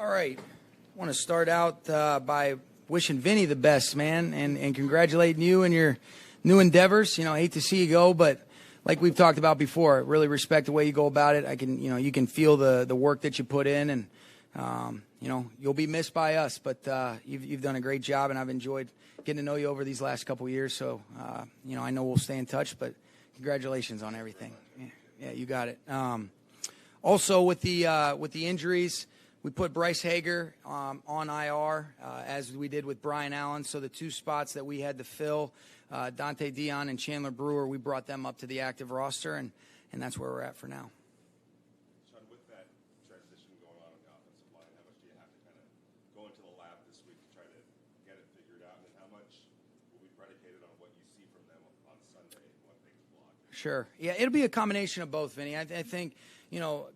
All right. I want to start out by wishing Vinny the best, man, and congratulating you and your new endeavors. I hate to see you go, but like we've talked about before, really respect the way you go about it. You can feel the work that you put in, and you'll be missed by us, but you've done a great job, and I've enjoyed getting to know you over these last couple of years. So I know we'll stay in touch, but congratulations on everything. Yeah, you got it. Also with the injuries, we put Bryce Hager on IR as we did with Brian Allen. So the two spots that we had to fill, Dante Dion and Chandler Brewer, we brought them up to the active roster, and that's where we're at for now. Sean, with that transition going on in the offensive line, how much do you have to kind of go into the lab this week to try to get it figured out, and how much will be predicated on what you see from them on Sunday and what they can block? Sure. Yeah, it'll be a combination of both, Vinny. I think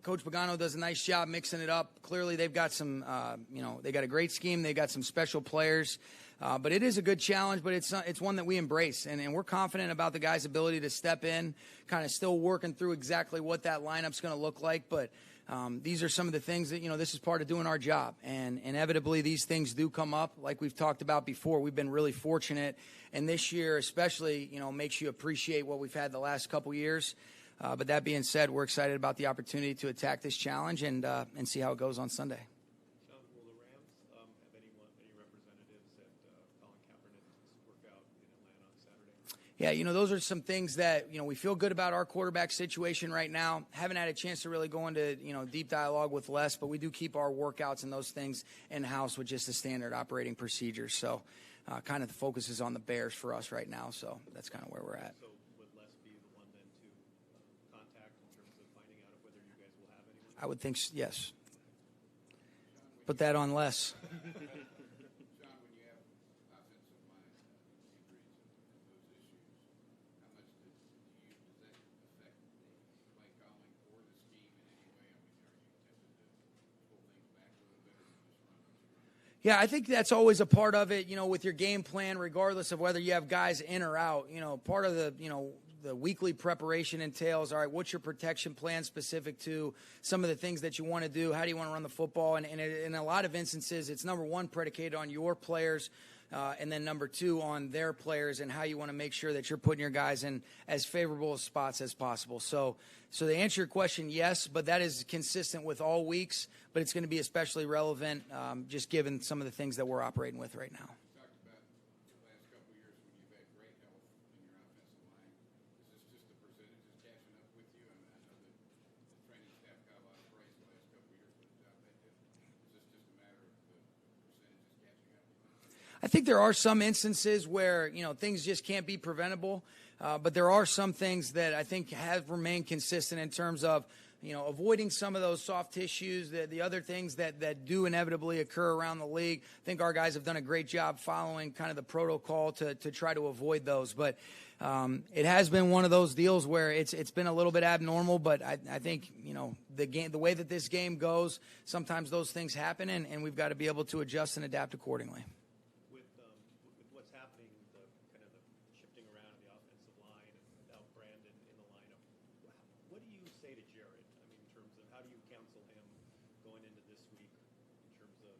Coach Pagano does a nice job mixing it up. Clearly, they've got some, they got a great scheme. They got some special players. But it is a good challenge, but it's one that we embrace. And we're confident about the guys' ability to step in, kind of still working through exactly what that lineup's going to look like. But these are some of the things that, this is part of doing our job. And inevitably, these things do come up. Like we've talked about before, we've been really fortunate. And this year especially, makes you appreciate what we've had the last couple years. But that being said, we're excited about the opportunity to attack this challenge and see how it goes on Sunday. Sean, will the Rams have any representatives at Colin Kaepernick's workout in Atlanta on Saturday? Yeah, those are some things that, we feel good about our quarterback situation right now. Haven't had a chance to really go into, deep dialogue with Les, but we do keep our workouts and those things in-house with just the standard operating procedures. So kind of the focus is on the Bears for us right now. So that's kind of where we're at. So would Les be the one then to contact in terms of finding out whether you guys will have anyone? I would think yes. Put that on Les. John, when you have offensive line injuries and those issues, how much does that affect the play calling or the scheme in any way? I mean, are you tempted to pull things back a little bit or just run? Yeah, I think that's always a part of it, with your game plan, regardless of whether you have guys in or out. Part of the weekly preparation entails, all right, what's your protection plan specific to some of the things that you want to do? How do you want to run the football? And in a lot of instances, it's number one, predicated on your players, and then number two, on their players and how you want to make sure that you're putting your guys in as favorable spots as possible. So to answer your question, yes, but that is consistent with all weeks, but it's going to be especially relevant just given some of the things that we're operating with right now. You talked about the last couple of years when you've had great health in your offensive line. Is this just the percentages catching up with you? I mean, I know that the training staff got a lot of praise the last couple of years for the job they did. Is this just a matter of the percentages catching up with you? I think there are some instances where, things just can't be preventable. But there are some things that I think have remained consistent in terms of, avoiding some of those soft tissues, the other things that do inevitably occur around the league. I think our guys have done a great job following kind of the protocol to try to avoid those. But it has been one of those deals where it's been a little bit abnormal. But I think, the way that this game goes, sometimes those things happen, and we've got to be able to adjust and adapt accordingly. With what's happening, the shifting around in the offensive line and without Brandon in the lineup, what do you say to Jared? I mean, in terms of how do you counsel him going into this week in terms of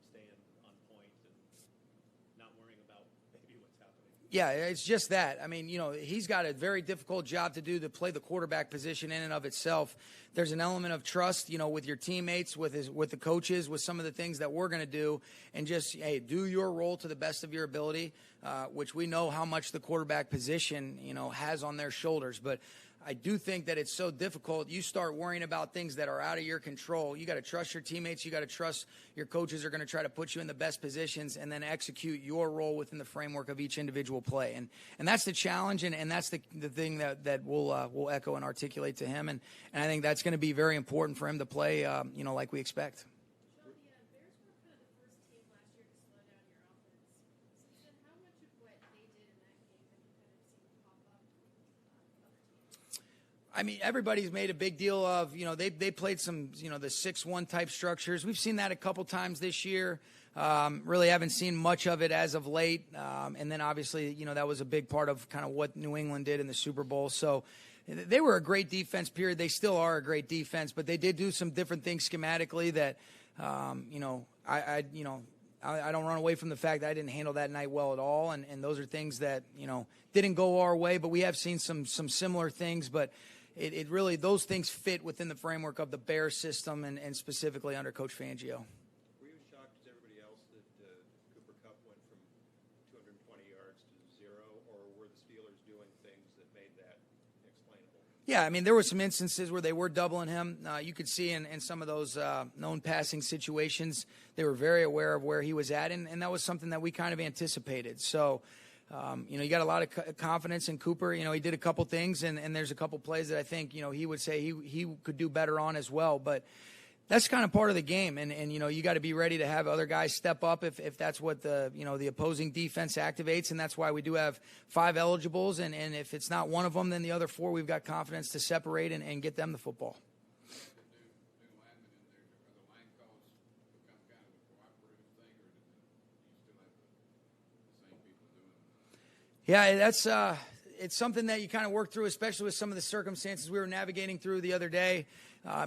staying on point and not worrying about maybe what's happening? Yeah, it's just that. I mean, he's got a very difficult job to do to play the quarterback position in and of itself. There's an element of trust, with your teammates, with the coaches, with some of the things that we're going to do, and just, hey, do your role to the best of your ability, which we know how much the quarterback position, has on their shoulders. But I do think that it's so difficult. You start worrying about things that are out of your control. You got to trust your teammates. You got to trust your coaches are going to try to put you in the best positions and then execute your role within the framework of each individual play. And that's the challenge, and that's the thing that we'll echo and articulate to him. And I think that's going to be very important for him to play, like we expect. Sean, the Bears were kind of the first team last year to slow down your offense. So then how much of what they did in that game have you kind of seen pop up other teams? I mean, everybody's made a big deal of, they played some, the 6-1 type structures. We've seen that a couple times this year. Really haven't seen much of it as of late. And then obviously, that was a big part of kind of what New England did in the Super Bowl. So they were a great defense, period. They still are a great defense, but they did do some different things schematically that I don't run away from the fact that I didn't handle that night well at all, and those are things that didn't go our way. But we have seen some similar things, but it really, those things fit within the framework of the Bears system and specifically under Coach Fangio. Were you shocked, as everybody else, that Cooper Kupp went from 220 yards to 0, or were the Steelers doing things that made that explainable? Yeah, I mean, there were some instances where they were doubling him. You could see in some of those known passing situations, they were very aware of where he was at, and that was something that we kind of anticipated. So, you got a lot of confidence in Cooper. He did a couple things, and there's a couple plays that I think, he would say he could do better on as well. But that's kind of part of the game, and you got to be ready to have other guys step up if that's what the opposing defense activates, and that's why we do have 5 eligibles, and if it's not one of them, then the other 4 we've got confidence to separate and get them the football. New linemen in there, are the line calls become kind of a cooperative thing, or do you still have the same people doing it? Yeah, that's it's something that you kind of work through, especially with some of the circumstances we were navigating through the other day.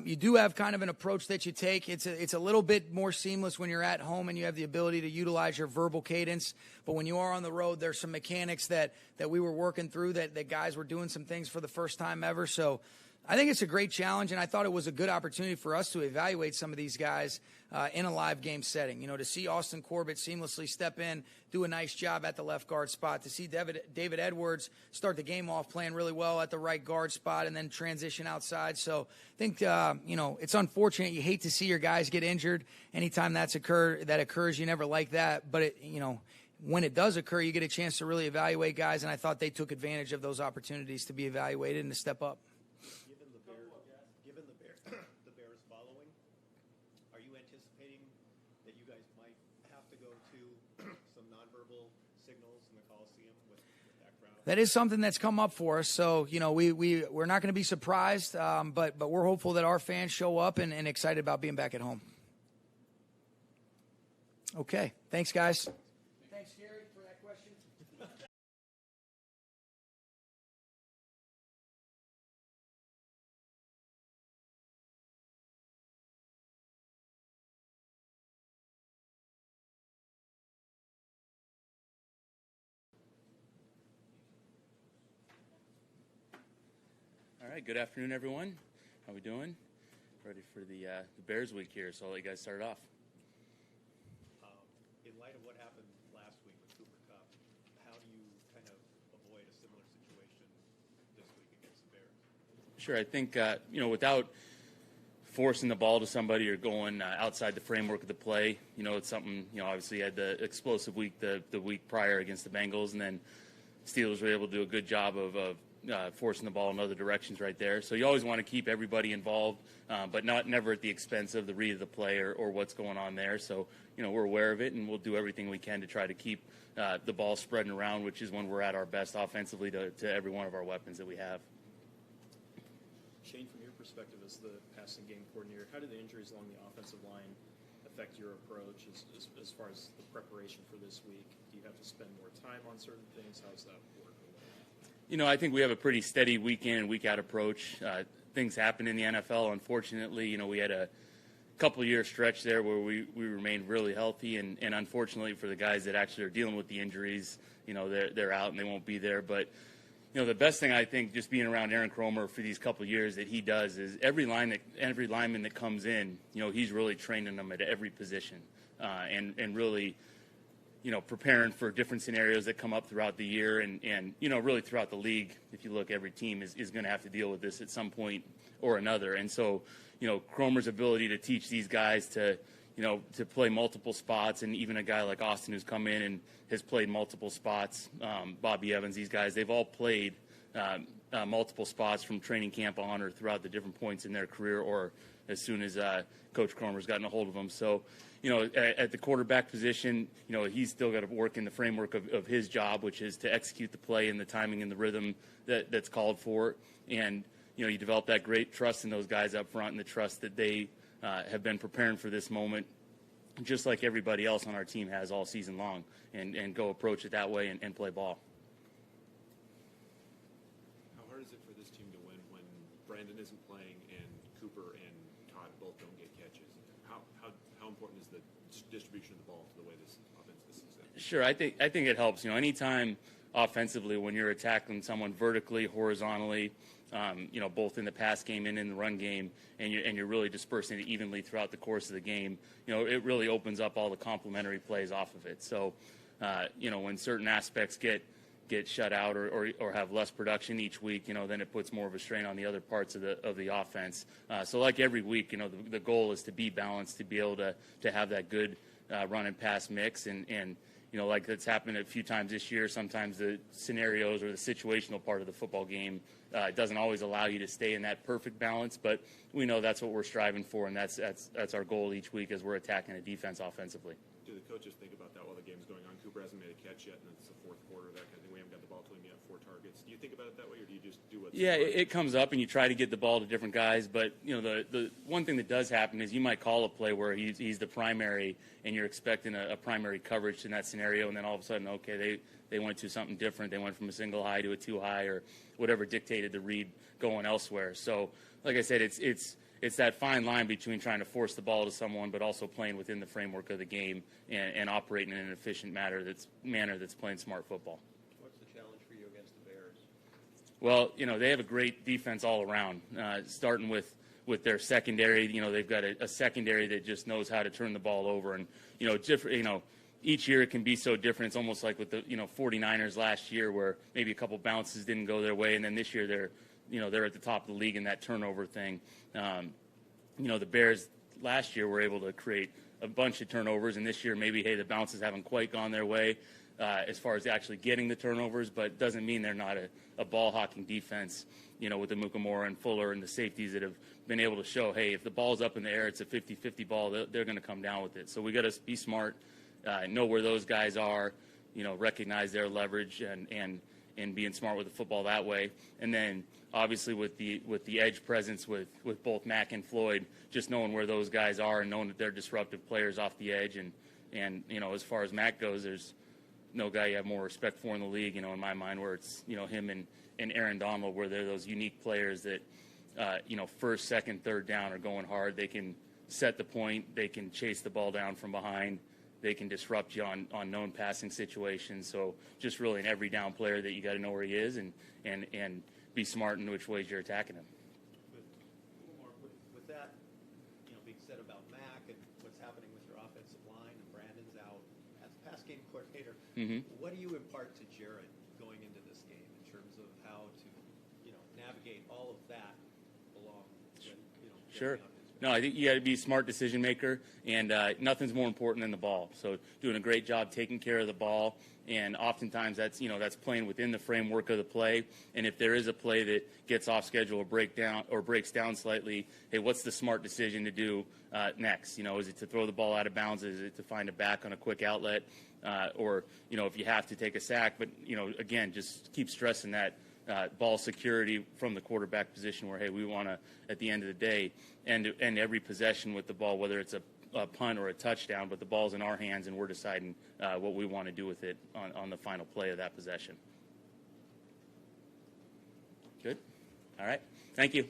You do have kind of an approach that you take. It's a little bit more seamless when you're at home and you have the ability to utilize your verbal cadence. But when you are on the road, there's some mechanics that we were working through that guys were doing some things for the first time ever. So I think it's a great challenge, and I thought it was a good opportunity for us to evaluate some of these guys in a live game setting. To see Austin Corbett seamlessly step in, do a nice job at the left guard spot, to see David Edwards start the game off playing really well at the right guard spot and then transition outside. So I think, it's unfortunate. You hate to see your guys get injured. Anytime that occurs, you never like that. But, when it does occur, you get a chance to really evaluate guys, and I thought they took advantage of those opportunities to be evaluated and to step up. Given the Bears following, are you anticipating that you guys might have to go to some nonverbal signals in the Coliseum with that crowd? That is something that's come up for us. So, we're not going to be surprised, but we're hopeful that our fans show up and excited about being back at home. Okay. Thanks, guys. Thanks, Gary, for that question. All right, good afternoon, everyone. How we doing? Ready for the Bears week here, so I'll let you guys start it off. In light of what happened last week with Cooper Kupp, how do you kind of avoid a similar situation this week against the Bears? Sure, I think, without forcing the ball to somebody or going outside the framework of the play, it's something, obviously you had the explosive week the week prior against the Bengals, and then Steelers were able to do a good job of forcing the ball in other directions right there. So you always want to keep everybody involved, but never at the expense of the read of the play or what's going on there. So, we're aware of it, and we'll do everything we can to try to keep the ball spreading around, which is when we're at our best offensively to every one of our weapons that we have. Shane, from your perspective as the passing game coordinator, how do the injuries along the offensive line affect your approach as far as the preparation for this week? Do you have to spend more time on certain things? How's that work? I think we have a pretty steady week in and week out approach. Things happen in the NFL. Unfortunately, we had a couple year stretch there where we remained really healthy, and unfortunately for the guys that actually are dealing with the injuries, they're out and they won't be there. But the best thing I think, just being around Aaron Kromer for these couple of years, that he does is every lineman that comes in, he's really training them at every position, and really, preparing for different scenarios that come up throughout the year, and really throughout the league. If you look, every team is going to have to deal with this at some point or another. And so, Kromer's ability to teach these guys to play multiple spots, and even a guy like Austin who's come in and has played multiple spots, Bobby Evans, these guys, they've all played multiple spots from training camp on or throughout the different points in their career, or as soon as Coach Kromer's gotten a hold of them. So, at the quarterback position, he's still got to work in the framework of his job, which is to execute the play and the timing and the rhythm that's called for. And, you develop that great trust in those guys up front, and the trust that they have been preparing for this moment, just like everybody else on our team has all season long, and go approach it that way and play ball. How hard is it for this team to win when Brandon isn't playing and Cooper and Todd both don't get catches? How how important is the distribution of the ball to the way this offense this season? Sure, I think it helps. Anytime offensively when you're attacking someone vertically, horizontally, both in the pass game and in the run game, and you're really dispersing it evenly throughout the course of the game, it really opens up all the complementary plays off of it. So, when certain aspects get shut out or have less production each week, then it puts more of a strain on the other parts of the offense. So like every week, the goal is to be balanced, to be able to have that good run and pass mix, and like that's happened a few times this year. Sometimes the scenarios or the situational part of the football game doesn't always allow you to stay in that perfect balance, but we know that's what we're striving for, and that's our goal each week as we're attacking a defense offensively. Do the coaches think about that while the game's going on? Cooper hasn't made a catch yet, and it's the fourth quarter. That kind of thing. We haven't got the ball to him yet. 4 targets. Do you think about it that way, or do you just do what's it comes up, and you try to get the ball to different guys. But the one thing that does happen is you might call a play where he's the primary, and you're expecting a primary coverage in that scenario, and then all of a sudden, okay, they went to something different. They went from a single high to a 2 high, or whatever dictated the read going elsewhere. So, like I said, it's that fine line between trying to force the ball to someone, but also playing within the framework of the game and operating in an efficient manner that's playing smart football. What's the challenge for you against the Bears? Well, they have a great defense all around, starting with their secondary. They've got a secondary that just knows how to turn the ball over, and each year it can be so different. It's almost like with the 49ers last year, where maybe a couple bounces didn't go their way, and then this year they're at the top of the league in that turnover thing. The Bears last year were able to create a bunch of turnovers, and this year maybe, the bounces haven't quite gone their way as far as actually getting the turnovers, but it doesn't mean they're not a ball-hawking defense, with the Mukamura and Fuller and the safeties that have been able to show, hey, if the ball's up in the air, it's a 50-50 ball, they're going to come down with it. So we got to be smart, know where those guys are, recognize their leverage and being smart with the football that way. And then obviously with the edge presence with both Mack and Floyd, just knowing where those guys are and knowing that they're disruptive players off the edge. And as far as Mack goes, there's no guy you have more respect for in the league, in my mind, where it's, him and Aaron Donald, where they're those unique players that, first, second, third down are going hard. They can set the point. They can chase the ball down from behind. They can disrupt you on known passing situations. So just really an every down player that you got to know where he is and be smart in which ways you're attacking him. With that, being said about Mack and what's happening with your offensive line, and Brandon's out as pass game coordinator, what do you impart to Jared going into this game in terms of how to, navigate all of that along with, Sure. No, I think you got to be a smart decision maker, and nothing's more important than the ball. So doing a great job taking care of the ball, and oftentimes that's playing within the framework of the play. And if there is a play that gets off schedule or breaks down slightly, hey, what's the smart decision to do next? Is it to throw the ball out of bounds? Is it to find a back on a quick outlet? Or if you have to take a sack, but again, just keep stressing that. Ball security from the quarterback position where, hey, we want to, at the end of the day, end every possession with the ball, whether it's a punt or a touchdown, but the ball's in our hands and we're deciding what we want to do with it on the final play of that possession. Good? All right. Thank you.